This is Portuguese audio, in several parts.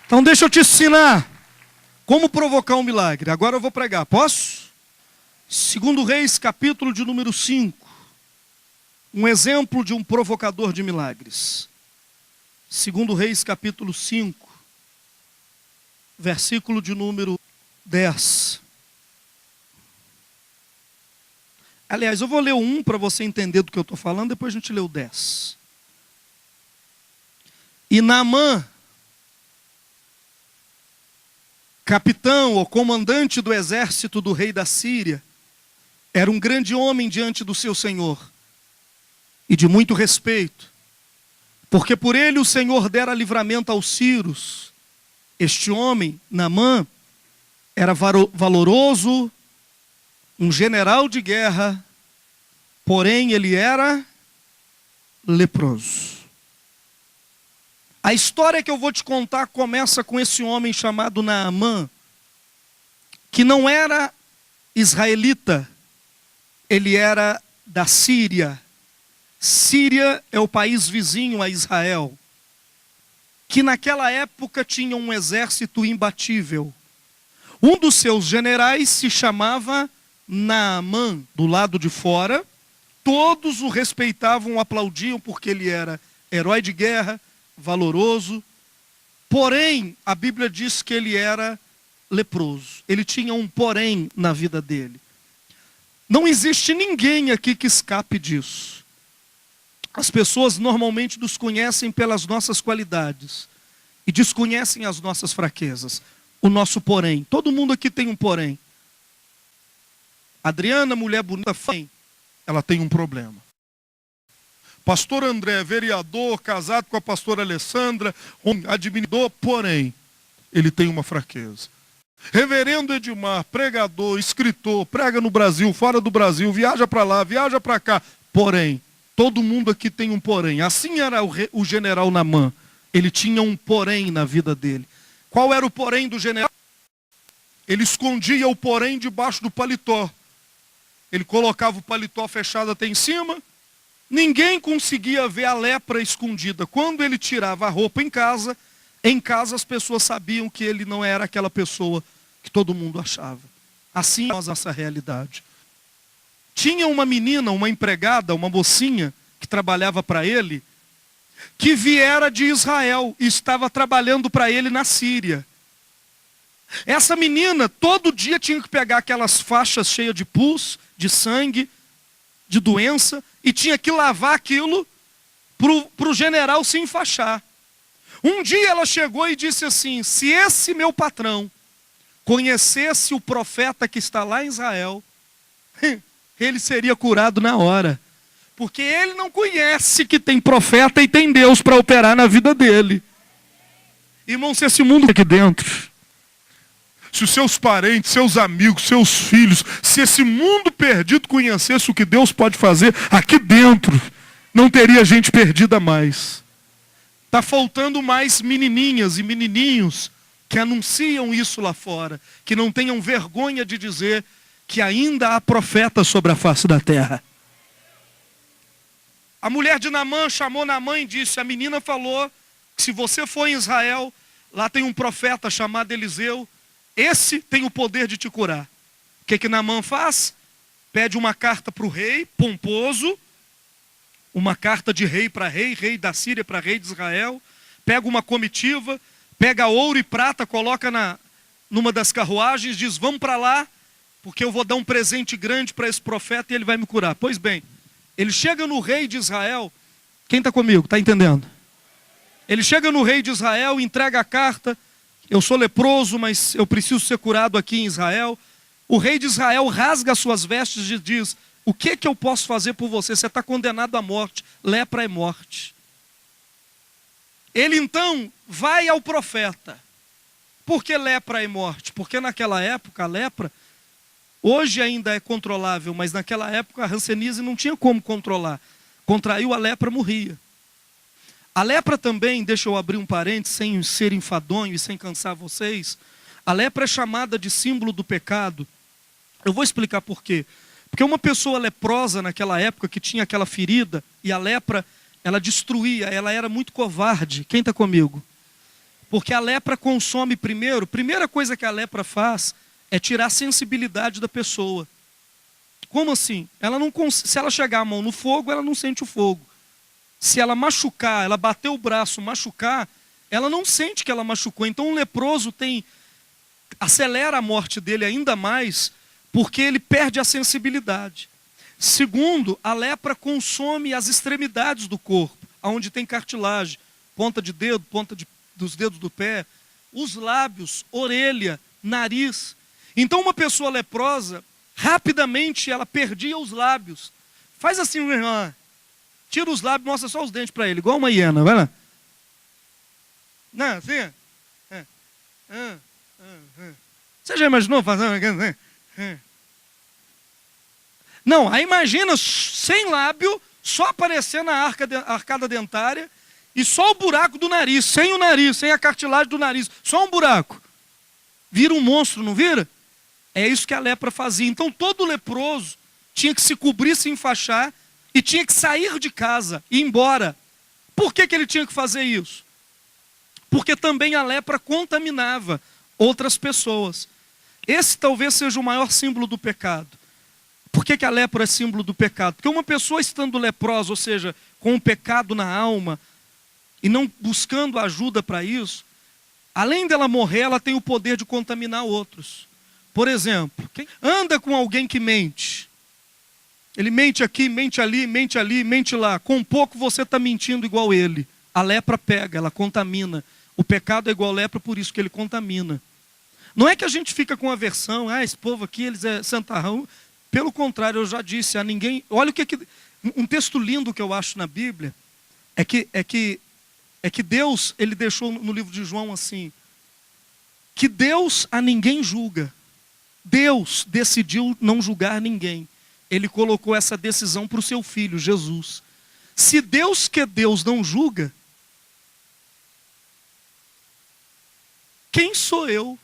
Então deixa eu te ensinar como provocar um milagre. Agora eu vou pregar, posso? 2 Reis, capítulo de número 5. Um exemplo de um provocador de milagres. 2 Reis, capítulo 5, versículo de número 10. Aliás, eu vou ler o 1 para você entender do que eu estou falando, depois a gente lê o 10. E Naamã, capitão ou comandante do exército do rei da Síria, era um grande homem diante do seu senhor, e de muito respeito, porque por ele o Senhor dera livramento aos sírios. Este homem, Naamã, era valoroso, um general de guerra, porém ele era leproso. A história que eu vou te contar começa com esse homem chamado Naamã, que não era israelita, ele era da Síria. Síria é o país vizinho a Israel, que naquela época tinha um exército imbatível. Um dos seus generais se chamava Naamã. Do lado de fora, todos o respeitavam, o aplaudiam, porque ele era herói de guerra, valoroso. Porém, a Bíblia diz que ele era leproso. Ele tinha um porém na vida dele. Não existe ninguém aqui que escape disso. As pessoas normalmente nos conhecem pelas nossas qualidades e desconhecem as nossas fraquezas. O nosso porém. Todo mundo aqui tem um porém. Adriana, mulher bonita, ela tem um problema. Pastor André, vereador, casado com a pastora Alessandra, administrador, porém, ele tem uma fraqueza. Reverendo Edmar, pregador, escritor, prega no Brasil, fora do Brasil, viaja para lá, viaja para cá, porém, todo mundo aqui tem um porém. Assim era o general Naamã. Ele tinha um porém na vida dele. Qual era o porém do general? Ele escondia o porém debaixo do paletó. Ele colocava o paletó fechado até em cima. Ninguém conseguia ver a lepra escondida. Quando ele tirava a roupa em casa as pessoas sabiam que ele não era aquela pessoa que todo mundo achava. Assim é a nossa realidade. Tinha uma menina, uma empregada, uma mocinha, que trabalhava para ele, que viera de Israel e estava trabalhando para ele na Síria. Essa menina, todo dia tinha que pegar aquelas faixas cheias de pus, de sangue, de doença, e tinha que lavar aquilo para o general se enfaixar. Um dia ela chegou e disse assim: se esse meu patrão conhecesse o profeta que está lá em Israel, ele seria curado na hora. Porque ele não conhece que tem profeta e tem Deus para operar na vida dele. Irmão, se esse mundo aqui dentro, se os seus parentes, seus amigos, seus filhos, se esse mundo perdido conhecesse o que Deus pode fazer aqui dentro, não teria gente perdida mais. Está faltando mais menininhas e menininhos que anunciam isso lá fora, que não tenham vergonha de dizer que ainda há profetas sobre a face da terra. A mulher de Naamã chamou Naamã e disse: a menina falou que se você for em Israel, lá tem um profeta chamado Eliseu, esse tem o poder de te curar. O que Naamã faz? Pede uma carta para o rei, pomposo, uma carta de rei para rei, rei da Síria para rei de Israel, pega uma comitiva, pega ouro e prata, coloca numa das carruagens, diz: vamos para lá, porque eu vou dar um presente grande para esse profeta e ele vai me curar. Pois bem, ele chega no rei de Israel. Quem está comigo? Está entendendo? Ele chega no rei de Israel, entrega a carta: eu sou leproso, mas eu preciso ser curado aqui em Israel. O rei de Israel rasga as suas vestes e diz: o que eu posso fazer por você? Você está condenado à morte. Lepra é morte. Ele então vai ao profeta. Por que lepra é morte? Porque naquela época a lepra, hoje ainda é controlável, mas naquela época a hanseníase não tinha como controlar. Contraiu a lepra, morria. A lepra também, deixa eu abrir um parênteses, sem ser enfadonho e sem cansar vocês, a lepra é chamada de símbolo do pecado. Eu vou explicar por quê. Porque uma pessoa leprosa naquela época, que tinha aquela ferida, e a lepra, ela destruía, ela era muito covarde. Quem está comigo? Porque a lepra consome primeiro. Primeira coisa que a lepra faz é tirar a sensibilidade da pessoa. Como assim? Se ela chegar a mão no fogo, ela não sente o fogo. Se ela machucar, ela bater o braço, machucar, ela não sente que ela machucou. Então o leproso acelera a morte dele ainda mais, porque ele perde a sensibilidade. Segundo, a lepra consome as extremidades do corpo, onde tem cartilagem, ponta de dedo, dos dedos do pé, os lábios, orelha, nariz. Então uma pessoa leprosa, rapidamente ela perdia os lábios. Faz assim, tira os lábios, mostra só os dentes para ele, igual uma hiena, vai lá. Não, assim, você já imaginou fazendo? Não, aí imagina sem lábio, só aparecendo a arcada dentária e só o buraco do nariz, sem a cartilagem do nariz, só um buraco. Vira um monstro, não vira? É isso que a lepra fazia. Então todo leproso tinha que se cobrir, se enfaixar e tinha que sair de casa e ir embora. Por que ele tinha que fazer isso? Porque também a lepra contaminava outras pessoas. Esse talvez seja o maior símbolo do pecado. Por que a lepra é símbolo do pecado? Porque uma pessoa estando leprosa, ou seja, com um pecado na alma, e não buscando ajuda para isso, além dela morrer, ela tem o poder de contaminar outros. Por exemplo, quem anda com alguém que mente, ele mente aqui, mente ali, mente lá, com pouco você está mentindo igual ele. A lepra pega, ela contamina. O pecado é igual a lepra, por isso que ele contamina. Não é que a gente fica com aversão, esse povo aqui, eles é santarrão. Pelo contrário, eu já disse a ninguém. Olha um texto lindo que eu acho na Bíblia é que Deus, ele deixou no livro de João assim, que Deus a ninguém julga. Deus decidiu não julgar ninguém. Ele colocou essa decisão para o seu filho, Jesus. Se Deus, que é Deus, não julga, quem sou eu?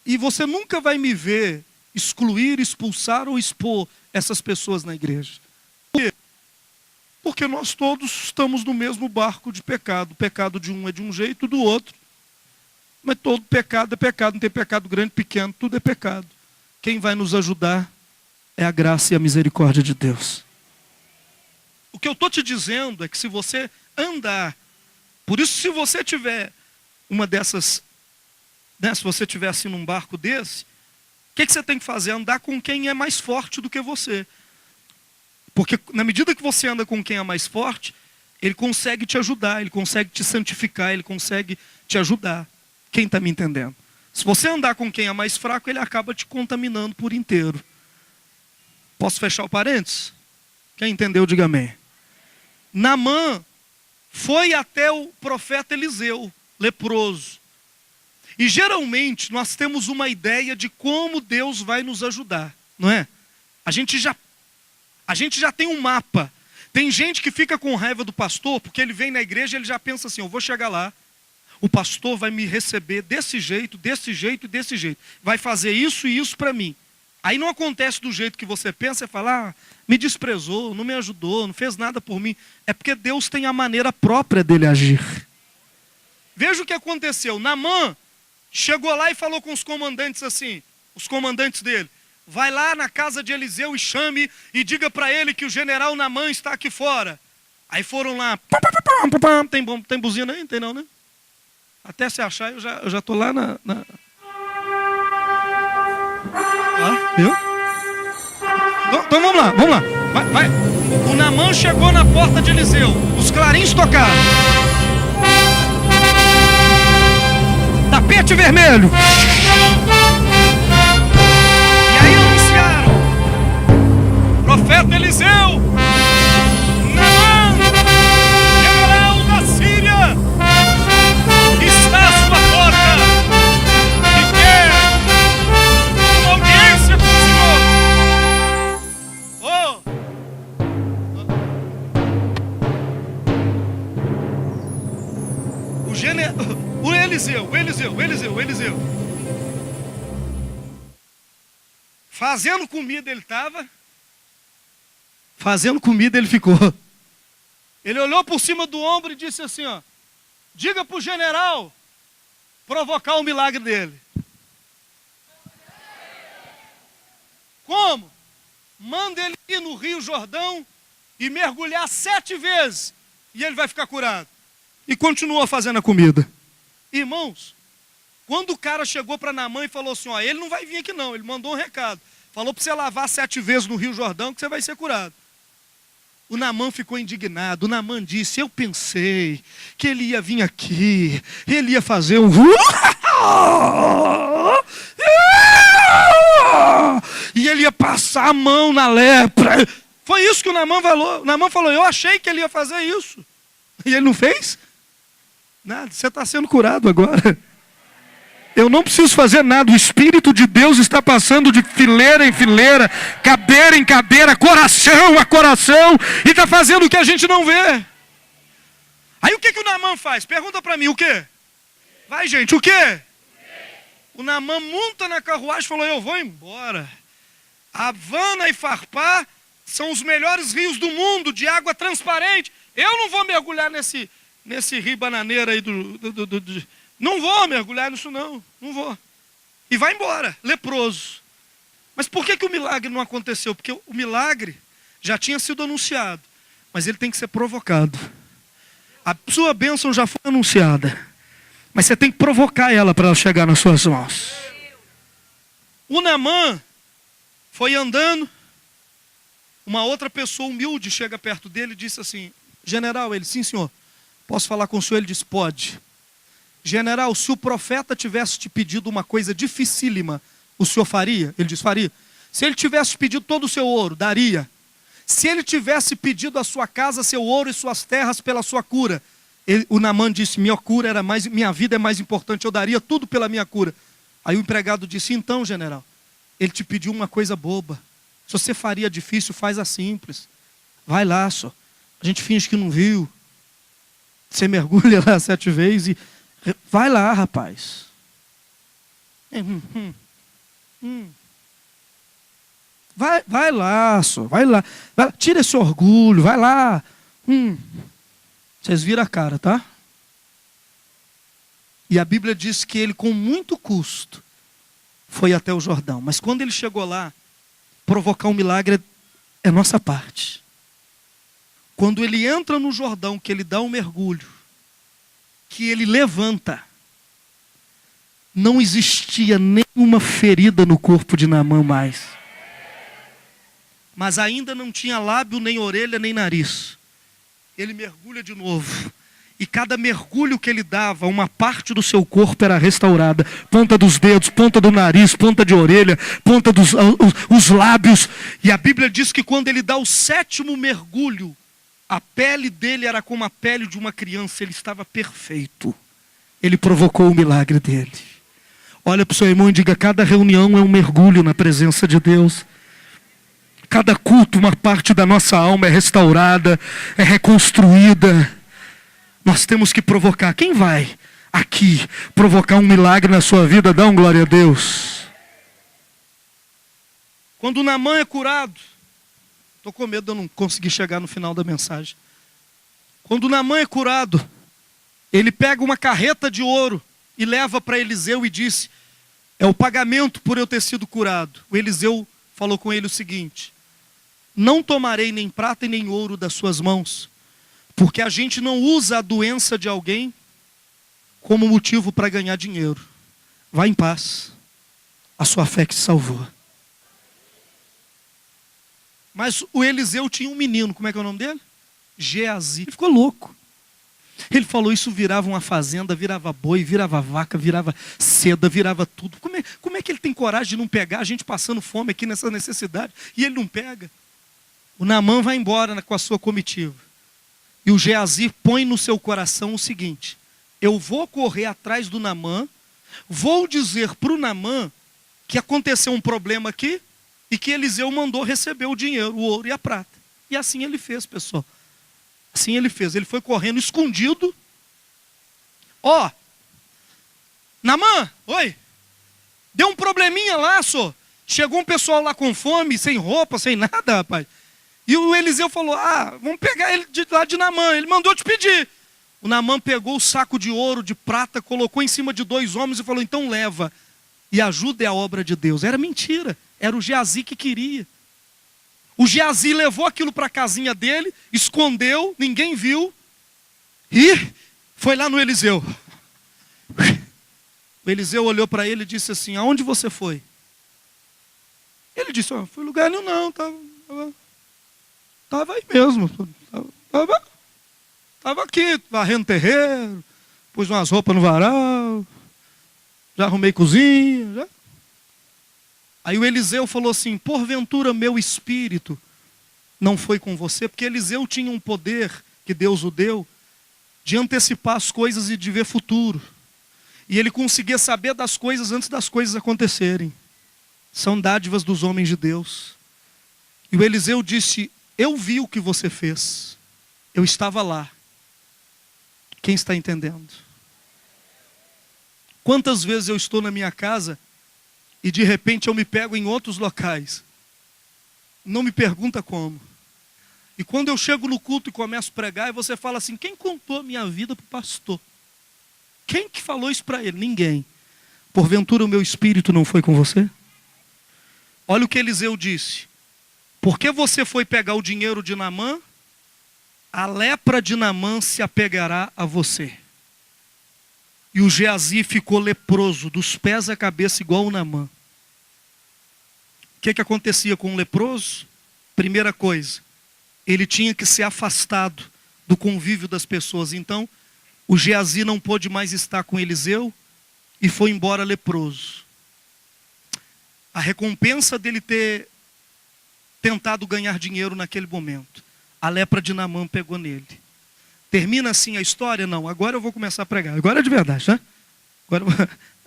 E você nunca vai me ver excluir, expulsar ou expor essas pessoas na igreja. Por quê? Porque nós todos estamos no mesmo barco de pecado. O pecado de um é de um jeito, do outro. Mas todo pecado é pecado. Não tem pecado grande, pequeno, tudo é pecado. Quem vai nos ajudar é a graça e a misericórdia de Deus. O que eu estou te dizendo é que se você andar, por isso se você tiver uma dessas, se você tiver assim num barco desse, o que você tem que fazer? Andar com quem é mais forte do que você. Porque na medida que você anda com quem é mais forte, ele consegue te ajudar, ele consegue te santificar, ele consegue te ajudar. Quem está me entendendo? Se você andar com quem é mais fraco, ele acaba te contaminando por inteiro. Posso fechar o parênteses? Quem entendeu, diga amém. Naamã foi até o profeta Eliseu, leproso. E geralmente nós temos uma ideia de como Deus vai nos ajudar, não é? A gente já tem um mapa. Tem gente que fica com raiva do pastor, porque ele vem na igreja e ele já pensa assim, eu vou chegar lá, o pastor vai me receber desse jeito, desse jeito e desse jeito. Vai fazer isso e isso para mim. Aí não acontece do jeito que você pensa, você fala, me desprezou, não me ajudou, não fez nada por mim. É porque Deus tem a maneira própria dele agir. Veja o que aconteceu. Naamã chegou lá e falou com os comandantes assim, os comandantes dele, vai lá na casa de Eliseu e chame e diga para ele que o general Naamã está aqui fora. Aí foram lá, tem buzina aí? Não tem não, né? Até se achar, eu já estou lá na... Viu? Então vamos lá. Vai. O Naamã chegou na porta de Eliseu, os clarins tocaram. Tapete vermelho. E aí anunciaram, profeta Eliseu, Naamã, general da Síria, está à sua porta e quer uma audiência com o senhor. O Eliseu. Fazendo comida ele estava. Fazendo comida ele ficou. Ele olhou por cima do ombro e disse assim, Diga para o general provocar o milagre dele. Como? Manda ele ir no Rio Jordão e mergulhar 7 vezes. E ele vai ficar curado. E continua fazendo a comida. Irmãos, quando o cara chegou para Naamã e falou assim, ó, ele não vai vir aqui não, ele mandou um recado. Falou para você lavar 7 vezes no Rio Jordão que você vai ser curado. O Naamã ficou indignado. O Naamã disse, eu pensei que ele ia vir aqui, ele ia fazer um... e ele ia passar a mão na lepra. Foi isso que o Naamã falou. O Naamã falou, eu achei que ele ia fazer isso. E ele não fez? Nada, você está sendo curado agora. Eu não preciso fazer nada, o Espírito de Deus está passando de fileira em fileira, cadeira em cadeira, coração a coração, e está fazendo o que a gente não vê. Aí o que o Naamã faz? Pergunta para mim, o quê? Vai gente, o quê? O Naamã monta na carruagem e falou, eu vou embora. Havana e Farpá são os melhores rios do mundo, de água transparente. Eu não vou mergulhar nesse rio bananeiro aí não vou mergulhar nisso não vou. E vai embora, leproso. Mas por que o milagre não aconteceu? Porque o milagre já tinha sido anunciado, mas ele tem que ser provocado. A sua bênção já foi anunciada, mas você tem que provocar ela para ela chegar nas suas mãos. O Naamã foi andando, uma outra pessoa humilde chega perto dele e disse assim, general, ele, sim senhor, posso falar com o senhor? Ele disse, pode. General, se o profeta tivesse te pedido uma coisa dificílima, o senhor faria? Ele disse, faria. Se ele tivesse pedido todo o seu ouro, daria. Se ele tivesse pedido a sua casa, seu ouro e suas terras pela sua cura, o Naamã disse, minha vida é mais importante, eu daria tudo pela minha cura. Aí o empregado disse, então general, ele te pediu uma coisa boba. Se você faria difícil, faz a simples. Vai lá só, a gente finge que não viu. Você mergulha lá 7 vezes e... vai lá, rapaz. Vai lá, só. Vai lá. Tira esse orgulho, vai lá. Vocês viram a cara, tá? E a Bíblia diz que ele, com muito custo, foi até o Jordão. Mas quando ele chegou lá, provocar um milagre é nossa parte. Quando ele entra no Jordão, que ele dá um mergulho, que ele levanta, não existia nenhuma ferida no corpo de Naamã mais. Mas ainda não tinha lábio, nem orelha, nem nariz. Ele mergulha de novo. E cada mergulho que ele dava, uma parte do seu corpo era restaurada. Ponta dos dedos, ponta do nariz, ponta de orelha, ponta dos os lábios. E a Bíblia diz que quando ele dá o 7º mergulho, a pele dele era como a pele de uma criança, ele estava perfeito. Ele provocou o milagre dele. Olha para o seu irmão e diga, cada reunião é um mergulho na presença de Deus. Cada culto, uma parte da nossa alma é restaurada, é reconstruída. Nós temos que provocar. Quem vai aqui provocar um milagre na sua vida? Dá um glória a Deus. Quando o Naamã é curado, estou com medo de eu não conseguir chegar no final da mensagem. Quando o Naamã é curado, ele pega uma carreta de ouro e leva para Eliseu e disse, é o pagamento por eu ter sido curado. O Eliseu falou com ele o seguinte, não tomarei nem prata e nem ouro das suas mãos, porque a gente não usa a doença de alguém como motivo para ganhar dinheiro. Vá em paz, a sua fé que te salvou. Mas o Eliseu tinha um menino, como é que é o nome dele? Geazi. Ele ficou louco. Ele falou, isso virava uma fazenda, virava boi, virava vaca, virava seda, virava tudo. Como é que ele tem coragem de não pegar a gente passando fome aqui nessa necessidade? E ele não pega. O Naamã vai embora com a sua comitiva. E o Geazi põe no seu coração o seguinte, eu vou correr atrás do Naamã, vou dizer para o Naamã que aconteceu um problema aqui, e que Eliseu mandou receber o dinheiro, o ouro e a prata. E assim ele fez, pessoal. Assim ele fez. Ele foi correndo escondido. Ó, Naamã, oi. Deu um probleminha lá, só. Chegou um pessoal lá com fome, sem roupa, sem nada, rapaz. E o Eliseu falou, vamos pegar ele lá de Naamã. Ele mandou te pedir. O Naamã pegou o saco de ouro, de prata, colocou em cima de 2 homens e falou, então leva, e ajuda a obra de Deus. Era mentira, era o Geazi que queria. O Geazi levou aquilo para a casinha dele, escondeu, ninguém viu, e foi lá no Eliseu. O Eliseu olhou para ele e disse assim, aonde você foi? Ele disse, fui lugar nenhum não, estava aí mesmo, estava aqui, varrendo terreiro, pus umas roupas no varal, já arrumei cozinha. Já. Aí o Eliseu falou assim, porventura meu espírito não foi com você? Porque Eliseu tinha um poder que Deus o deu, de antecipar as coisas e de ver futuro. E ele conseguia saber das coisas antes das coisas acontecerem. São dádivas dos homens de Deus. E o Eliseu disse, eu vi o que você fez. Eu estava lá. Quem está entendendo? Quantas vezes eu estou na minha casa e de repente eu me pego em outros locais. Não me pergunta como. E quando eu chego no culto e começo a pregar, e você fala assim, quem contou a minha vida para o pastor? Quem que falou isso para ele? Ninguém. Porventura o meu espírito não foi com você? Olha o que Eliseu disse. Porque você foi pegar o dinheiro de Naamã, a lepra de Naamã se apegará a você. E o Geazi ficou leproso, dos pés à cabeça, igual o Naamã. O que acontecia com o leproso? Primeira coisa, ele tinha que ser afastado do convívio das pessoas. Então, o Geazi não pôde mais estar com Eliseu e foi embora leproso. A recompensa dele ter tentado ganhar dinheiro naquele momento, a lepra de Naamã pegou nele. Termina assim a história? Não, agora eu vou começar a pregar. Agora é de verdade, né?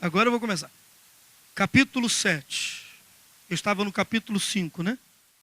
Agora eu vou começar. Capítulo 7. Eu estava no capítulo 5, né?